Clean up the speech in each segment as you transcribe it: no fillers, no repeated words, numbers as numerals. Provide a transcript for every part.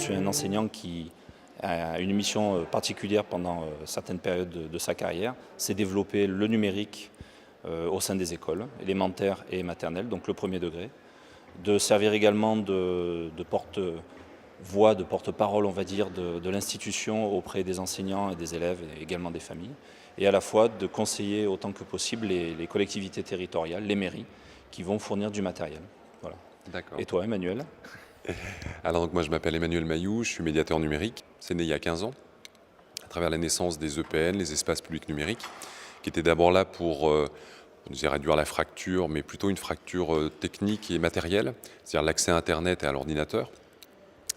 suis un enseignant qui a une mission particulière pendant certaines périodes de sa carrière, c'est développer le numérique au sein des écoles, élémentaires et maternelles, donc le premier degré, de servir également de porte-voix, de porte-parole, on va dire, de l'institution auprès des enseignants et des élèves et également des familles, et à la fois de conseiller autant que possible les collectivités territoriales, les mairies, qui vont fournir du matériel. Voilà. D'accord. Et toi, Emmanuel? Alors donc moi je m'appelle Emmanuel Mailloux, je suis médiateur numérique. C'est né il y a 15 ans, à travers la naissance des EPN, les espaces publics numériques, qui étaient d'abord là pour on disait réduire la fracture, mais plutôt une fracture technique et matérielle, c'est-à-dire l'accès à Internet et à l'ordinateur.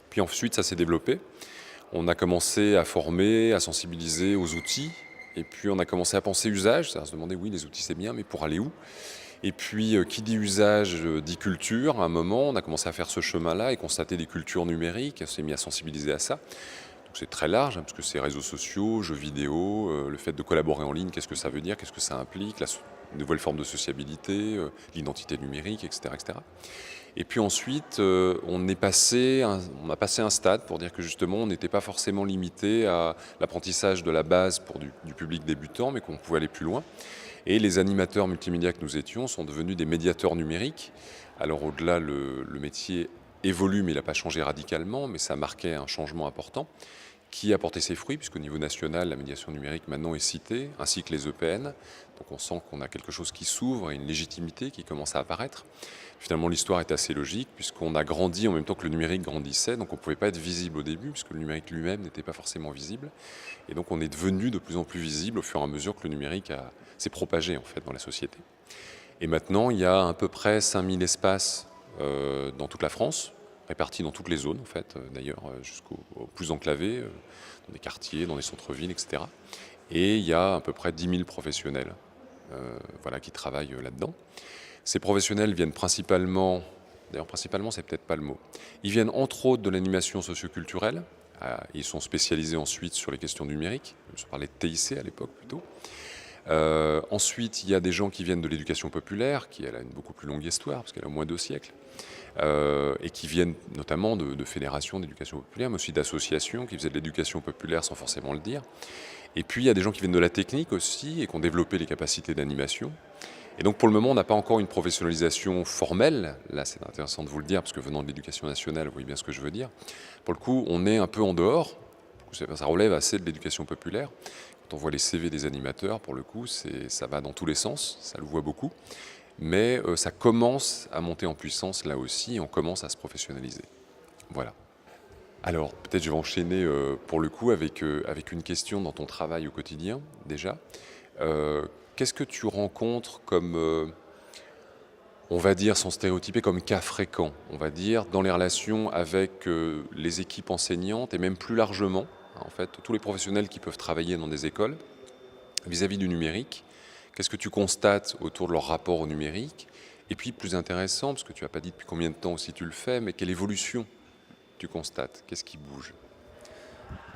Puis ensuite ça s'est développé. On a commencé à former, à sensibiliser aux outils, et puis on a commencé à penser usage, c'est-à-dire se demander oui les outils c'est bien, mais pour aller où? Et puis, qui dit usage, dit culture. À un moment, on a commencé à faire ce chemin-là et constater des cultures numériques. On s'est mis à sensibiliser à ça. Donc c'est très large, parce que c'est réseaux sociaux, jeux vidéo, le fait de collaborer en ligne, qu'est-ce que ça veut dire, qu'est-ce que ça implique, la nouvelle forme de sociabilité, l'identité numérique, etc., etc. Et puis ensuite, on a passé un stade pour dire que justement, on n'était pas forcément limité à l'apprentissage de la base pour du public débutant, mais qu'on pouvait aller plus loin. Et les animateurs multimédia que nous étions sont devenus des médiateurs numériques. Alors au-delà, le métier évolue, mais il n'a pas changé radicalement, mais ça marquait un changement important qui a porté ses fruits, puisqu'au niveau national, la médiation numérique maintenant est citée, ainsi que les EPN. Donc on sent qu'on a quelque chose qui s'ouvre et une légitimité qui commence à apparaître. Finalement, l'histoire est assez logique, puisqu'on a grandi en même temps que le numérique grandissait, donc on ne pouvait pas être visible au début, puisque le numérique lui-même n'était pas forcément visible. Et donc on est devenu de plus en plus visible au fur et à mesure que le numérique s'est propagé en fait, dans la société. Et maintenant, il y a à peu près 5000 espaces dans toute la France, répartis dans toutes les zones, en fait, d'ailleurs, jusqu'aux plus enclavés, dans des quartiers, dans des centres-villes, etc. Et il y a à peu près 10 000 professionnels voilà, qui travaillent là-dedans. Ces professionnels viennent principalement, d'ailleurs principalement c'est peut-être pas le mot, ils viennent entre autres de l'animation socioculturelle, ils sont spécialisés ensuite sur les questions numériques, je parlais de TIC à l'époque plutôt. Ensuite, il y a des gens qui viennent de l'éducation populaire, qui elle a une beaucoup plus longue histoire, parce qu'elle a au moins 2 siècles, et qui viennent notamment de fédérations d'éducation populaire, mais aussi d'associations qui faisaient de l'éducation populaire sans forcément le dire. Et puis, il y a des gens qui viennent de la technique aussi, et qui ont développé les capacités d'animation. Et donc, pour le moment, on n'a pas encore une professionnalisation formelle. Là, c'est intéressant de vous le dire, parce que venant de l'éducation nationale, vous voyez bien ce que je veux dire. Pour le coup, on est un peu en dehors. Ça relève assez de l'éducation populaire. Quand on voit les CV des animateurs, pour le coup, ça va dans tous les sens, ça le voit beaucoup. Mais ça commence à monter en puissance là aussi, et on commence à se professionnaliser. Voilà. Alors, peut-être je vais enchaîner pour le coup avec une question dans ton travail au quotidien, déjà. Qu'est-ce que tu rencontres comme, on va dire, sans stéréotyper, comme cas fréquent, on va dire, dans les relations avec les équipes enseignantes et même plus largement, en fait, tous les professionnels qui peuvent travailler dans des écoles, vis-à-vis du numérique? Qu'est-ce que tu constates autour de leur rapport au numérique? Et puis, plus intéressant, parce que tu n'as pas dit depuis combien de temps aussi tu le fais, mais quelle évolution tu constates? Qu'est-ce qui bouge?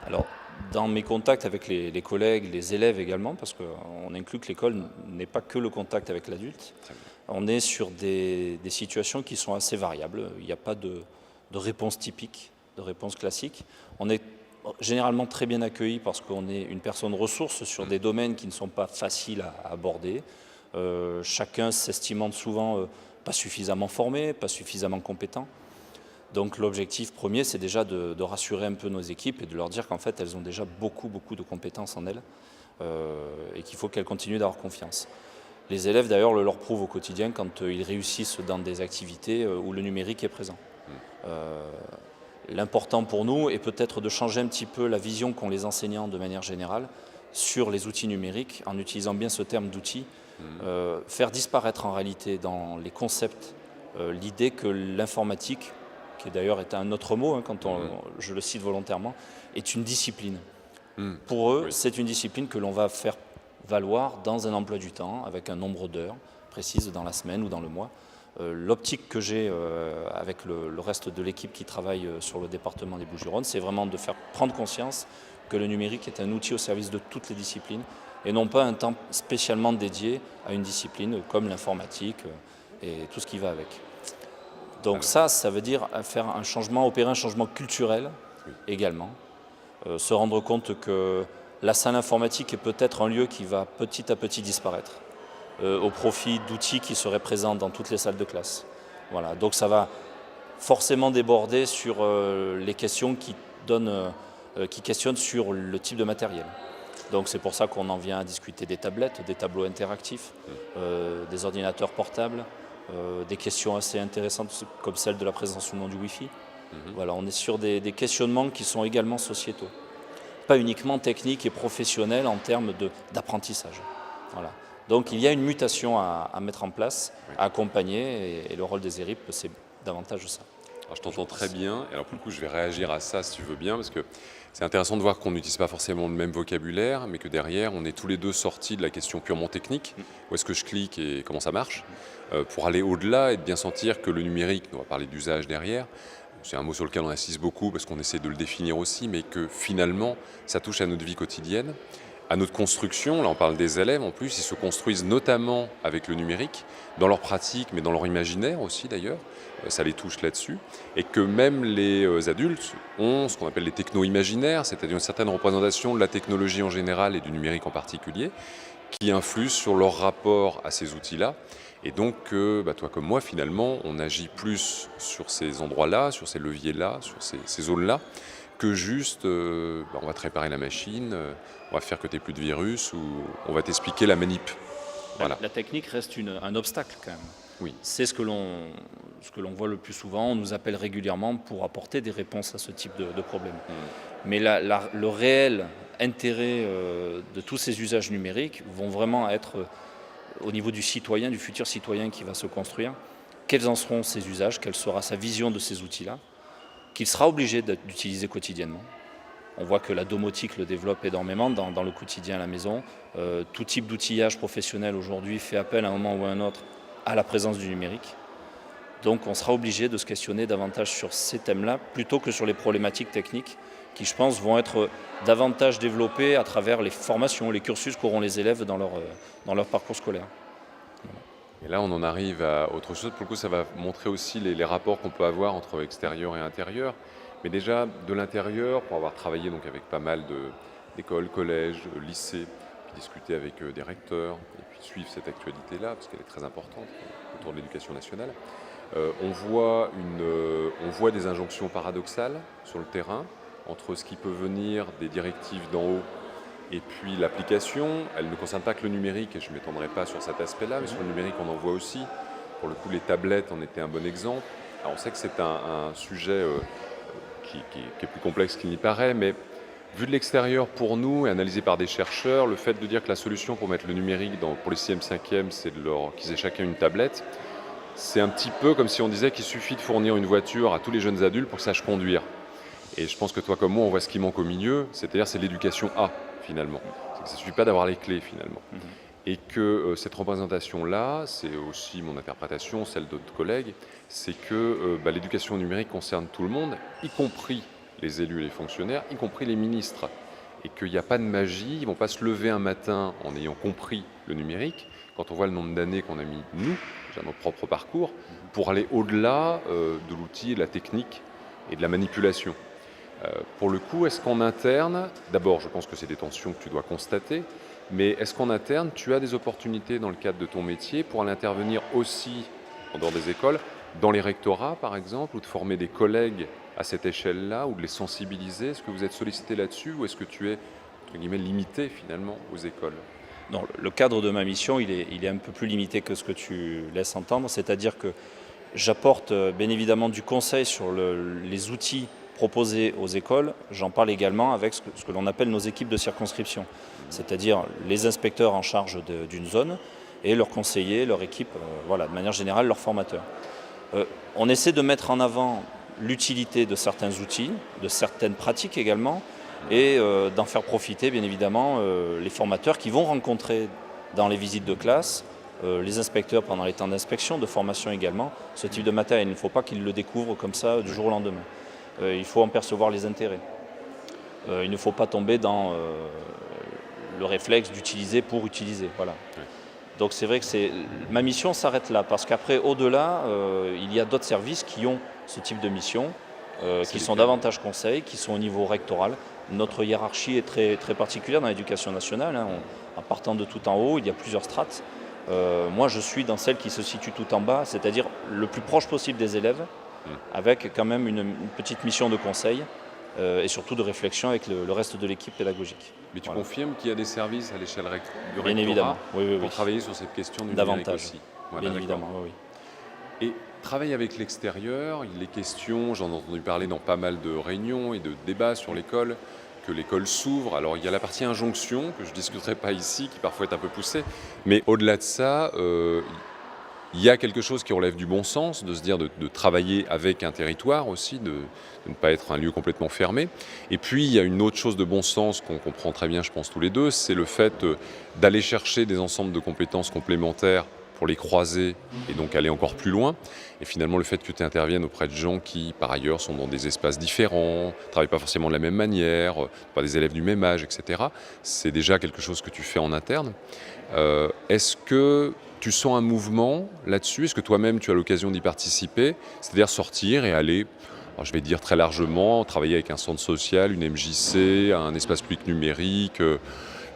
Alors, dans mes contacts avec les collègues, les élèves également, parce qu'on inclut que l'école n'est pas que le contact avec l'adulte, on est sur des situations qui sont assez variables. Il n'y a pas de réponse typique, de réponse classique. On est généralement très bien accueilli parce qu'on est une personne ressource sur des domaines qui ne sont pas faciles à aborder. Chacun s'estimant souvent pas suffisamment formé, pas suffisamment compétent. Donc l'objectif premier, c'est déjà de rassurer un peu nos équipes et de leur dire qu'en fait, elles ont déjà beaucoup de compétences en elles et qu'il faut qu'elles continuent d'avoir confiance. Les élèves, d'ailleurs, le leur prouvent au quotidien quand ils réussissent dans des activités où le numérique est présent. L'important pour nous est peut-être de changer un petit peu la vision qu'ont les enseignants de manière générale sur les outils numériques, en utilisant bien ce terme d'outils, faire disparaître en réalité dans les concepts l'idée que l'informatique, qui d'ailleurs est un autre mot, hein, je le cite volontairement, est une discipline. Pour eux, c'est une discipline que l'on va faire valoir dans un emploi du temps, avec un nombre d'heures précises dans la semaine ou dans le mois. L'optique que j'ai avec le reste de l'équipe qui travaille sur le département des Bouches-du-Rhône, c'est vraiment de faire prendre conscience que le numérique est un outil au service de toutes les disciplines et non pas un temps spécialement dédié à une discipline comme l'informatique et tout ce qui va avec. Donc ça veut dire faire un changement, opérer un changement culturel également. Se rendre compte que la salle informatique est peut-être un lieu qui va petit à petit disparaître au profit d'outils qui seraient présents dans toutes les salles de classe. Voilà. Donc ça va forcément déborder sur les questions qui questionnent sur le type de matériel. Donc c'est pour ça qu'on en vient à discuter des tablettes, des tableaux interactifs, des ordinateurs portables, des questions assez intéressantes comme celle de la présence ou non du Wi-Fi. Voilà, on est sur des questionnements qui sont également sociétaux, pas uniquement techniques et professionnels en termes d'apprentissage. Voilà. Donc il y a une mutation à mettre en place, à accompagner, et le rôle des ERIP, c'est davantage ça. Alors, je t'entends très bien, et alors pour le coup je vais réagir à ça si tu veux bien, parce que c'est intéressant de voir qu'on n'utilise pas forcément le même vocabulaire, mais que derrière on est tous les deux sortis de la question purement technique, où est-ce que je clique et comment ça marche, pour aller au-delà et de bien sentir que le numérique, on va parler d'usage derrière, c'est un mot sur lequel on insiste beaucoup parce qu'on essaie de le définir aussi, mais que finalement ça touche à notre vie quotidienne, à notre construction. Là on parle des élèves en plus, ils se construisent notamment avec le numérique, dans leur pratique mais dans leur imaginaire aussi d'ailleurs, ça les touche là-dessus, et que même les adultes ont ce qu'on appelle les techno-imaginaires, c'est-à-dire une certaine représentation de la technologie en général et du numérique en particulier, qui influent sur leur rapport à ces outils-là. Et donc, toi comme moi, finalement, on agit plus sur ces endroits-là, sur ces leviers-là, sur ces zones-là, que juste, on va te réparer la machine, on va faire que tu n'aies plus de virus, ou on va t'expliquer la manip. Voilà. La technique reste un obstacle quand même. Oui. C'est ce que l'on voit le plus souvent. On nous appelle régulièrement pour apporter des réponses à ce type de problème. Mais le réel intérêt de tous ces usages numériques vont vraiment être au niveau du citoyen, du futur citoyen qui va se construire. Quels en seront ces usages? Quelle sera sa vision de ces outils-là? Qu'il sera obligé d'utiliser quotidiennement. On voit que la domotique le développe énormément dans le quotidien à la maison. Tout type d'outillage professionnel aujourd'hui fait appel à un moment ou à un autre à la présence du numérique. Donc on sera obligé de se questionner davantage sur ces thèmes-là plutôt que sur les problématiques techniques qui, je pense, vont être davantage développées à travers les formations, les cursus qu'auront les élèves dans leur parcours scolaire. Et là, on en arrive à autre chose. Pour le coup, ça va montrer aussi les rapports qu'on peut avoir entre extérieur et intérieur. Mais déjà, de l'intérieur, pour avoir travaillé donc avec pas mal d'écoles, collèges, lycées, puis discuter avec des recteurs, et puis suivre cette actualité-là, parce qu'elle est très importante autour de l'éducation nationale, on voit des injonctions paradoxales sur le terrain entre ce qui peut venir des directives d'en haut et puis l'application. Elle ne concerne pas que le numérique, et je ne m'étendrai pas sur cet aspect-là, mais sur le numérique, on en voit aussi. Pour le coup, les tablettes en étaient un bon exemple. Alors, on sait que c'est un sujet qui est plus complexe qu'il n'y paraît, mais vu de l'extérieur pour nous, et analysé par des chercheurs, le fait de dire que la solution pour mettre le numérique pour les 6e, 5e, c'est qu'ils aient chacun une tablette, c'est un petit peu comme si on disait qu'il suffit de fournir une voiture à tous les jeunes adultes pour qu'ils sachent conduire. Et je pense que toi comme moi, on voit ce qui manque au milieu, c'est-à-dire c'est l'éducation finalement. Ça ne suffit pas d'avoir les clés finalement. Et que cette représentation-là, c'est aussi mon interprétation, celle d'autres collègues, c'est que l'éducation numérique concerne tout le monde, y compris les élus et les fonctionnaires, y compris les ministres. Et qu'il n'y a pas de magie, ils ne vont pas se lever un matin en ayant compris le numérique, quand on voit le nombre d'années qu'on a mis, nous, dans notre propre parcours, pour aller au-delà de l'outil, de la technique et de la manipulation. Pour le coup, est-ce qu'en interne, d'abord je pense que c'est des tensions que tu dois constater, mais est-ce qu'en interne tu as des opportunités dans le cadre de ton métier pour aller intervenir aussi en dehors des écoles, dans les rectorats par exemple, ou de former des collègues à cette échelle-là, ou de les sensibiliser? Est-ce que vous êtes sollicité là-dessus, ou est-ce que tu es entre guillemets limité finalement aux écoles? Non, le cadre de ma mission il est un peu plus limité que ce que tu laisses entendre, c'est-à-dire que j'apporte bien évidemment du conseil sur les outils proposés aux écoles. J'en parle également avec ce que l'on appelle nos équipes de circonscription, c'est-à-dire les inspecteurs en charge d'une zone et leurs conseillers, leur équipe, de manière générale, leurs formateurs. On essaie de mettre en avant l'utilité de certains outils, de certaines pratiques également, et d'en faire profiter bien évidemment les formateurs qui vont rencontrer dans les visites de classe, les inspecteurs pendant les temps d'inspection, de formation également, ce type de matériel. Il ne faut pas qu'ils le découvrent comme ça du jour au lendemain. Il faut en percevoir les intérêts. Il ne faut pas tomber dans le réflexe d'utiliser pour utiliser. Voilà. Oui. Donc c'est vrai que ma mission s'arrête là, parce qu'après, au-delà, il y a d'autres services qui ont ce type de mission. qui sont davantage conseils, qui sont au niveau rectoral. Notre hiérarchie est très, très particulière dans l'éducation nationale. En partant de tout en haut, il y a plusieurs strates. Moi, je suis dans celle qui se situe tout en bas, c'est-à-dire le plus proche possible des élèves, avec quand même une petite mission de conseil et surtout de réflexion avec le reste de l'équipe pédagogique. Mais tu confirmes qu'il y a des services à l'échelle du rectorat Bien évidemment, pour travailler sur cette question numérique davantage aussi. Voilà, bien évidemment, oui. Et travailler avec l'extérieur, il est question, j'en ai entendu parler dans pas mal de réunions et de débats sur l'école, que l'école s'ouvre. Alors il y a la partie injonction, que je ne discuterai pas ici, qui parfois est un peu poussée, mais au-delà de ça, il y a quelque chose qui relève du bon sens, de se dire de travailler avec un territoire aussi, de ne pas être un lieu complètement fermé. Et puis il y a une autre chose de bon sens qu'on comprend très bien, je pense tous les deux, c'est le fait d'aller chercher des ensembles de compétences complémentaires pour les croiser et donc aller encore plus loin. Et finalement, le fait que tu interviennes auprès de gens qui, par ailleurs, sont dans des espaces différents, ne travaillent pas forcément de la même manière, pas des élèves du même âge, etc., c'est déjà quelque chose que tu fais en interne. Est-ce que tu sens un mouvement là-dessus? Est-ce que toi-même, tu as l'occasion d'y participer? C'est-à-dire sortir et aller, alors je vais dire très largement, travailler avec un centre social, une MJC, un espace public numérique,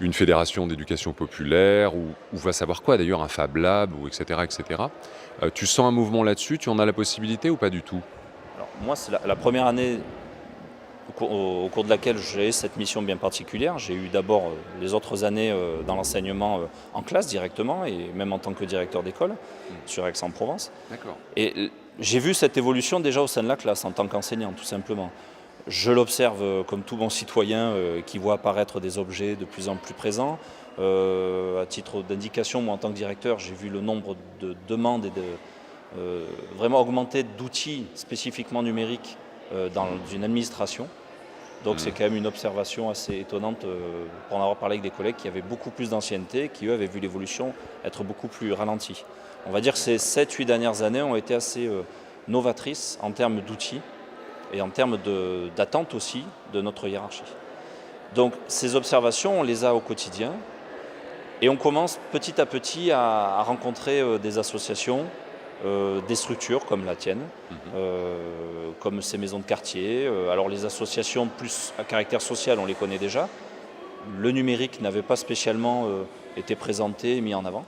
une fédération d'éducation populaire, ou va savoir quoi d'ailleurs, un Fab Lab, ou etc. etc. Tu sens un mouvement là-dessus? Tu en as la possibilité ou pas du tout? Alors, moi, c'est la première année au cours de laquelle j'ai cette mission bien particulière. J'ai eu d'abord les autres années dans l'enseignement en classe directement, et même en tant que directeur d'école sur Aix-en-Provence. D'accord. Et j'ai vu cette évolution déjà au sein de la classe en tant qu'enseignant, tout simplement. Je l'observe comme tout bon citoyen qui voit apparaître des objets de plus en plus présents. À titre d'indication, moi en tant que directeur, j'ai vu le nombre de demandes et vraiment augmenter d'outils spécifiquement numériques dans une administration. Donc c'est quand même une observation assez étonnante pour en avoir parlé avec des collègues qui avaient beaucoup plus d'ancienneté, qui eux avaient vu l'évolution être beaucoup plus ralentie. On va dire que ces 7-8 dernières années ont été assez novatrices en termes d'outils et en termes d'attente aussi de notre hiérarchie. Donc ces observations, on les a au quotidien et on commence petit à petit à rencontrer des associations, des structures comme la tienne, comme ces maisons de quartier. Alors les associations plus à caractère social, on les connaît déjà. Le numérique n'avait pas spécialement été présenté et mis en avant.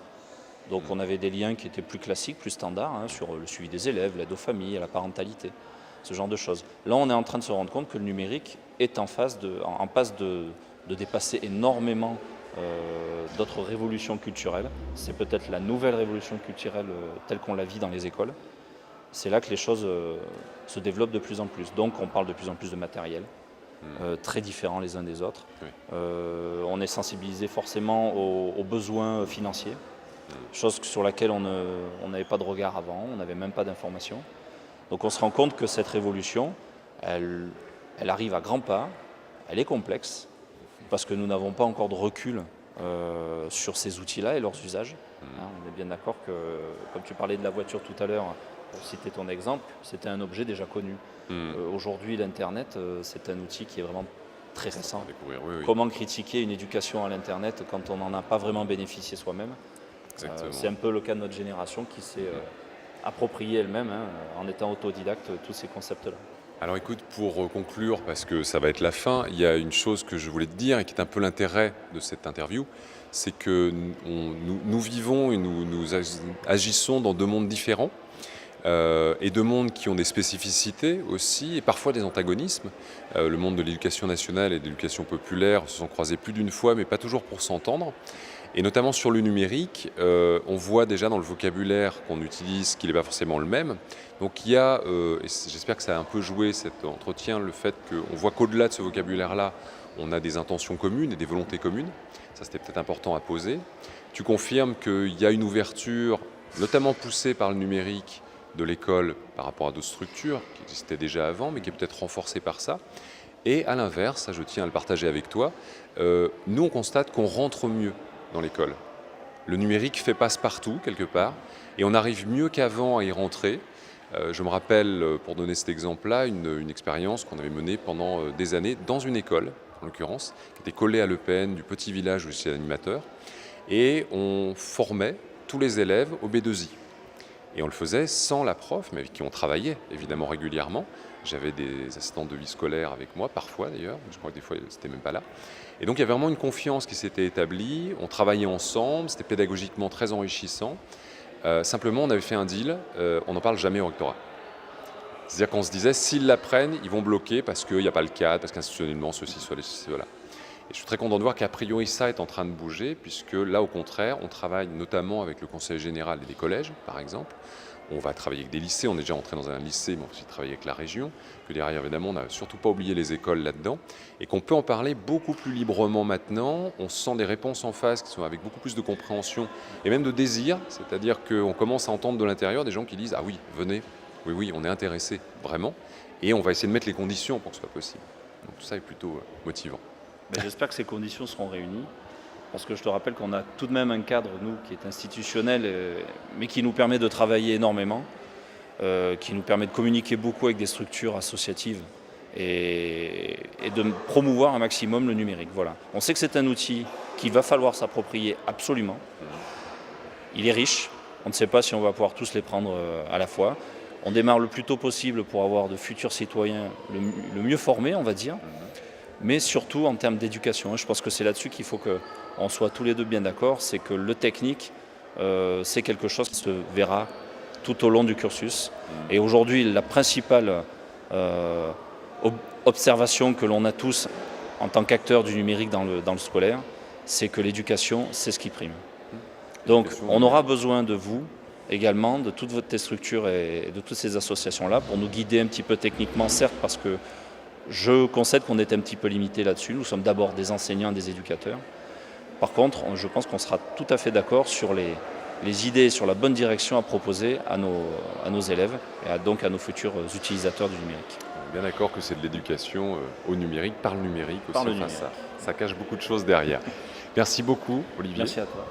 Donc on avait des liens qui étaient plus classiques, plus standards, sur le suivi des élèves, l'aide aux familles, à la parentalité, ce genre de choses. Là, on est en train de se rendre compte que le numérique est en passe de dépasser énormément d'autres révolutions culturelles. C'est peut-être la nouvelle révolution culturelle telle qu'on la vit dans les écoles. C'est là que les choses se développent de plus en plus. Donc on parle de plus en plus de matériel, très différents les uns des autres. Oui. On est sensibilisé forcément aux besoins financiers, chose sur laquelle on n'avait pas de regard avant, on n'avait même pas d'informations. Donc on se rend compte que cette révolution, elle arrive à grands pas, elle est complexe, parce que nous n'avons pas encore de recul sur ces outils-là et leurs usages. On est bien d'accord que, comme tu parlais de la voiture tout à l'heure, pour citer ton exemple, c'était un objet déjà connu. Aujourd'hui, l'Internet, c'est un outil qui est vraiment très récent. Oui, oui. Comment critiquer une éducation à l'Internet quand on n'en a pas vraiment bénéficié soi-même? C'est un peu le cas de notre génération qui s'est appropriée elle-même, en étant autodidacte, tous ces concepts-là. Alors écoute, pour conclure, parce que ça va être la fin, il y a une chose que je voulais te dire et qui est un peu l'intérêt de cette interview, c'est que nous vivons et nous agissons dans deux mondes différents, et deux mondes qui ont des spécificités aussi, et parfois des antagonismes. Le monde de l'éducation nationale et de l'éducation populaire se sont croisés plus d'une fois, mais pas toujours pour s'entendre. Et notamment sur le numérique, on voit déjà dans le vocabulaire qu'on utilise qu'il n'est pas forcément le même. Donc il y a, et j'espère que ça a un peu joué cet entretien, le fait qu'on voit qu'au-delà de ce vocabulaire-là, on a des intentions communes et des volontés communes. Ça, c'était peut-être important à poser. Tu confirmes qu'il y a une ouverture, notamment poussée par le numérique, de l'école par rapport à d'autres structures qui existaient déjà avant, mais qui est peut-être renforcée par ça. Et à l'inverse, ça je tiens à le partager avec toi, nous on constate qu'on rentre mieux dans l'école. Le numérique fait passe-partout quelque part, et on arrive mieux qu'avant à y rentrer. Je me rappelle, pour donner cet exemple-là, une expérience qu'on avait menée pendant des années dans une école, en l'occurrence, qui était collée à l'EPN du petit village où j'étais animateur, et on formait tous les élèves au B2I. Et on le faisait sans la prof, mais avec qui on travaillait évidemment régulièrement. J'avais des assistantes de vie scolaire avec moi, parfois d'ailleurs, je crois que des fois c'était même pas là. Et donc il y avait vraiment une confiance qui s'était établie, on travaillait ensemble, c'était pédagogiquement très enrichissant. Simplement on avait fait un deal, on n'en parle jamais au rectorat. C'est-à-dire qu'on se disait, s'ils l'apprennent, ils vont bloquer parce qu'il n'y a pas le cadre, parce qu'institutionnellement, ceci, cela. Et je suis très content de voir qu'a priori, ça est en train de bouger, puisque là, au contraire, on travaille notamment avec le conseil général et les collèges, par exemple. On va travailler avec des lycées, on est déjà entré dans un lycée, mais on va aussi travailler avec la région, que derrière, évidemment, on n'a surtout pas oublié les écoles là-dedans, et qu'on peut en parler beaucoup plus librement maintenant. On sent des réponses en face qui sont avec beaucoup plus de compréhension et même de désir, c'est-à-dire qu'on commence à entendre de l'intérieur des gens qui disent « Ah oui, venez ». Oui, on est intéressé, vraiment, et on va essayer de mettre les conditions pour que ce soit possible. Donc tout ça est plutôt motivant. J'espère que ces conditions seront réunies, parce que je te rappelle qu'on a tout de même un cadre, nous, qui est institutionnel, mais qui nous permet de travailler énormément, qui nous permet de communiquer beaucoup avec des structures associatives et de promouvoir un maximum le numérique. Voilà. On sait que c'est un outil qu'il va falloir s'approprier absolument. Il est riche, on ne sait pas si on va pouvoir tous les prendre à la fois. On démarre le plus tôt possible pour avoir de futurs citoyens le mieux formés, on va dire, mais surtout en termes d'éducation. Je pense que c'est là-dessus qu'il faut qu'on soit tous les deux bien d'accord, c'est que le technique, c'est quelque chose qui se verra tout au long du cursus. Et aujourd'hui, la principale observation que l'on a tous en tant qu'acteurs du numérique dans le scolaire, c'est que l'éducation, c'est ce qui prime. Donc, on aura besoin de vous, également, de toutes votre structures et de toutes ces associations-là pour nous guider un petit peu techniquement, certes, parce que je concède qu'on est un petit peu limité là-dessus. Nous sommes d'abord des enseignants, des éducateurs. Par contre, je pense qu'on sera tout à fait d'accord sur les idées, sur la bonne direction à proposer à nos élèves et donc à nos futurs utilisateurs du numérique. On est bien d'accord que c'est de l'éducation au numérique, par le numérique aussi. Par le numérique. Ça cache beaucoup de choses derrière. Merci beaucoup, Olivier. Merci à toi.